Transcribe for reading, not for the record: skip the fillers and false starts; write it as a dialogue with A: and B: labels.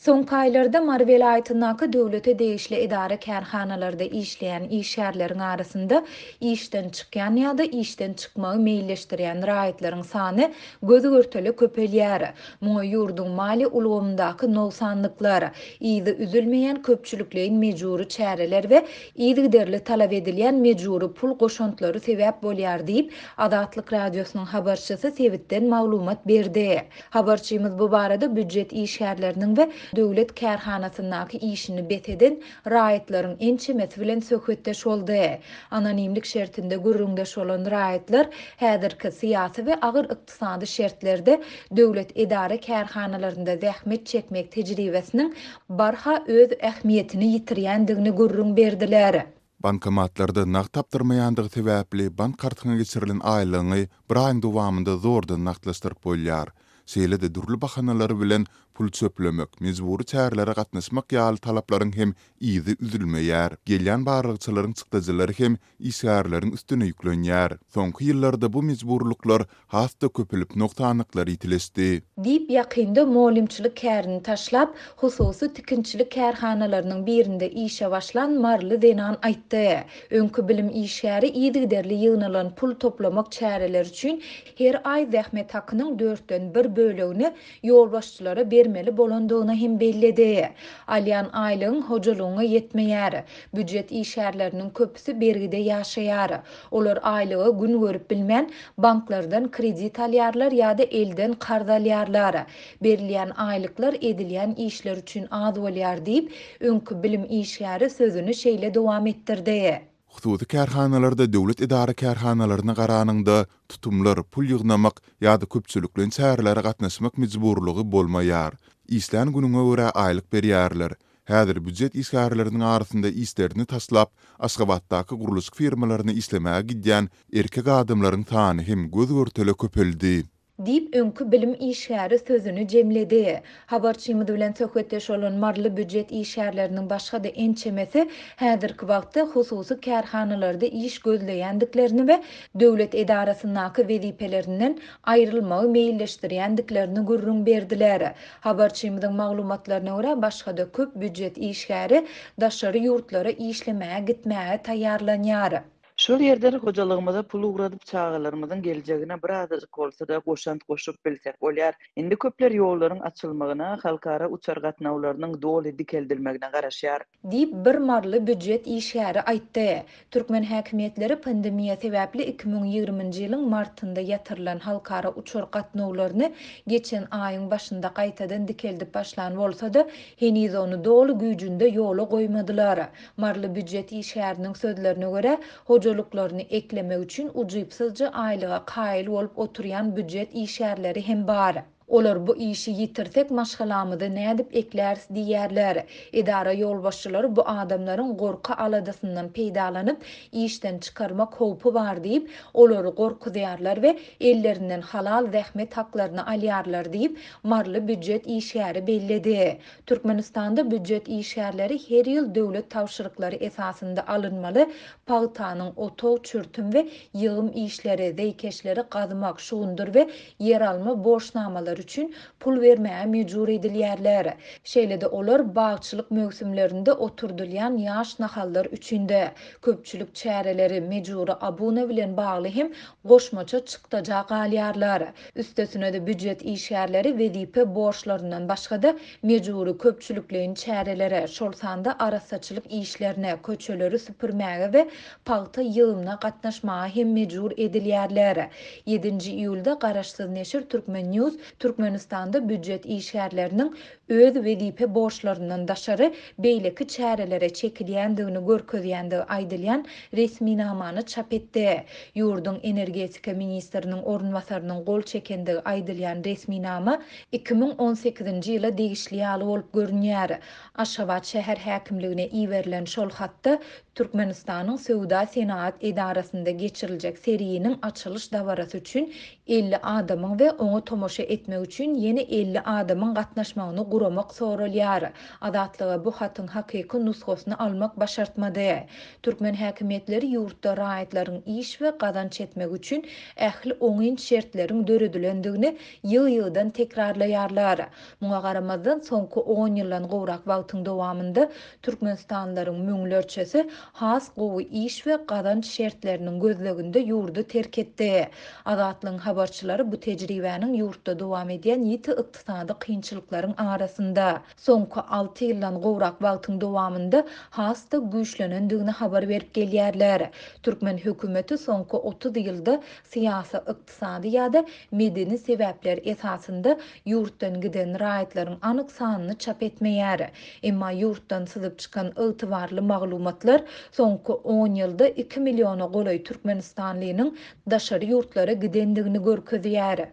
A: Soňky aýlarda Mar welaýatyndäki döwlete degişli idara kärhanalarda işleýän işgärleriň arasynda işden çykýan ýa-da işden çykmagy meýilleşdirýän raýatlaryň sany gözü görteli köpelýär. Muňa ýurdun mali ulgamyndaky noksanlyklar, ýygy üzülmeýän köpçülikliň mejburi çäreler we ýygyderli talap edilýän mejburi pul goşuntlary sebäp bolýar diýip Adatlyk radiosynyň habarçysy Sewitden maglumat berdi. Habarçymyz bu barada büdjet işgärleriniň we döwlet kärhanasyndaky işini beteden raýatlaryň ençemesi bilen söhbetdeş boldy. Anonimlik şertinde gürrüňdeş bolan raýatlar häzirki syýasy we agyr ykdysady şertlerde döwlet edara kärhanalarynda zähmet çekmek tejribesiniň barha öz ähmiýetini ýitirýändigini gürrüň berdiler.
B: Bankomatlarda naq tapdyrmaýandygy sebäpli bank kartyna geçirilen aýlygy bir aýyň dowamında zordan naqdlaşdyryp bolýar. Seýlede durly bahanalary bilen pul çöplemek, mejburi çärelere gatnaşmak ýaly talaplaryň hem ýygy üzülmeýär. Gelýän barygçylaryň çykdyjylary hem işgärleriň üstüne ýüklenýär. Soňky ýyllarda bu mejburluklar hasta köpelip noktanlyklar ýitileşdi.
A: Dip ýakynda molimçilik kärini taşlap, hususy tikinçilik kärhanalarynyň birinde işe başlan Marly Zenan aýtdy. Öňkü bilim işgäri ýygyderli ýygnalan pul toplamak çäreleri üçin her aý zähmet hakynyň 4den 1 bölegini ýolbaşçylara bermeli bolandygyny hem bellidi. Alýan aýlygyň hojalygyna ýetmeýär. Büdjet işgärleriniň köpüsi bergide ýaşaýar. Olar aýlygy gün görüp bilmän banklardan kredit alýarlar ýa-da elden karz alýarlar. Berilýän aýlyklar edilýän işler üçin az bolýar diýip öňkü bilim işgäri sözüni şeýle dowam etdirdi.
B: Hususy kärhanalarda döwlet idara kärhanalaryna garanyňda tutumlar pul ýygnamak ýa-da köpçüliklen çärelere gatnaşmak mejburlygy bolmaýar. İşlän günüňe görä aýlyk berýärler. Häzir büdjet işgärleriniň arasynda işlerini taslap, Aşgabatdaky guruluş firmalaryny islemäge gidýän erkek adamlaryň sany hem göz görteli köpeldi.
A: Dip öňkü bilim işgäri sözüni jemledi. Habarçymyz bilen söhbetdeş bolan Marly büdjet işgärleriniň başga da ençemesi häzirki wagtda hususy kärhanalarda iş gözleýändiklerini we döwlet edarasyndaky wezipelerinden aýrylmagy meýilleşdirýändiklerini gürrüň berdiler. Habarçymyzyň maglumatlaryna görä başga da köp büdjet işgäri daşary ýurtlara işlemäge gitmäge taýýarlanýar.
C: Şol ýerden hojalygymyza pul ugradyp çağalarymyzyň geljegine birazajyk bolsa da goşant goşup bilsek bolýar. Indi köpler ýollaryň açylmagyna, halkara uçar gatnawlarynyň doly dikeldilmegine garaşýar.
A: Dip bir Marly büdjet işgäri aýtdy. Türkmen häkimetleri pandemiýa sebäpli 2020-nji ýylyň martynda ýatyrylan halkara uçar gatnawlaryny geçen aýyň başynda gaýtadan dikeldip başlan bolsa-da, heniz onu doly güýjünde ýola goýmadylar. Marly büdjet işgäriniň sözlerine görä, hojalyklaryny eklemek üçin ujypsızca aýlyga kaýyl bolup oturýan büdjet işgärleri hem bar. Olar bu işi ýitirsek maşgalamyzy nädip eklärs diýerler. Edara ýolbaşçylary bu adamlaryň gorka aladasyndan peýdalanyp işden çykarmak howpy bar diýip olary gorkudýarlar we ellerinden halal zähmet haklaryny alýarlar diýip Marly büdjet işgäri belledi. Türkmenistanda büdjet işgärleri her ýyl döwlet tawşyryklary esasynda alınmaly, pagtanyň otaw çürtüm we ýygym işleri, zeýkeşleri gazmak, şugundur we yer alma borçnamalar üçün pul vermäge mejbur edilýärler. Şeýle-de olar bagçylyk mögsümlerinde oturdylýan ýaş nahallar üçinde köpçülik çäreleri mejburi abuna bilen bagly hem goşmaça çykdaja galýarlar. Üstesine de büdjet işgärleri wezipe borçlaryndan başga da mejburi köpçüliklerin çärelere, şol sanda arasaçylyk işlerine, köçeleri süpürmäge we pagta ýygymna gatnaşmaga hem mejbur edilýärler. 7-nji iýulda Garaşsyz neşir Türkmen News Türkmenistanda büdjet işgärleriniň öz wezipe borçlaryndan daşary beýleki çärelere çekilýändigini görkezýändigi aýdylýan resminamany çap etdi. Ýurdun energetika ministriniň orunbasarynyň gol çekendigi aýdylýan resminama 2018-nji ýyla degişli ýaly bolup görünýär. Aşgabat şäher häkimligine iýerilen şol hatda Türkmenistanyň Sowda Senat edarasynda geçiriljek seriýiniň açylış dawarasy üçin 50 adamyň we oňa tomoşa etmek etmek üçin yeni 50 adamın gatnaşmagyny guramak sorulýar. Azatlyga bu hatyň hakyky nusgasyny almak başartmady. Türkmen häkimetleri ýurtda raýatlaryň iş we gazanç etmek üçin ähli oňyn şertleriň döredilendigini ýyl-ýyldan tekrarlaýarlar. Muňa garamazdan soňky 10 ýyldan gowrak wagtyň dowamında Türkmenistanlaryň müňlerçesi has gowy iş we gazanç şertleriniň gözleginde ýurdu terk etdi. Azatlyň habarçylary bu tejribäniň ýurtda dowam edýän ýiti ykdysady kynçylyklaryň arasynda soňky 6 ýyldan gowrak wagtyň dowamında hasta güýçlenendigini habar berip gelýärler. Türkmen hökümeti soňky 30 ýylda syýasy, ykdysady ýa-da medeni sebäpler esasında ýurtdan giden raýatlaryň anyk sanyny çap etmeýär. Emma ýurtdan syzyp çykan ygtybarly maglumatlar soňky 10 ýylda 2 milliona golay Türkmenistanlynyň daşary ýurtlara gidendigini görkezýär.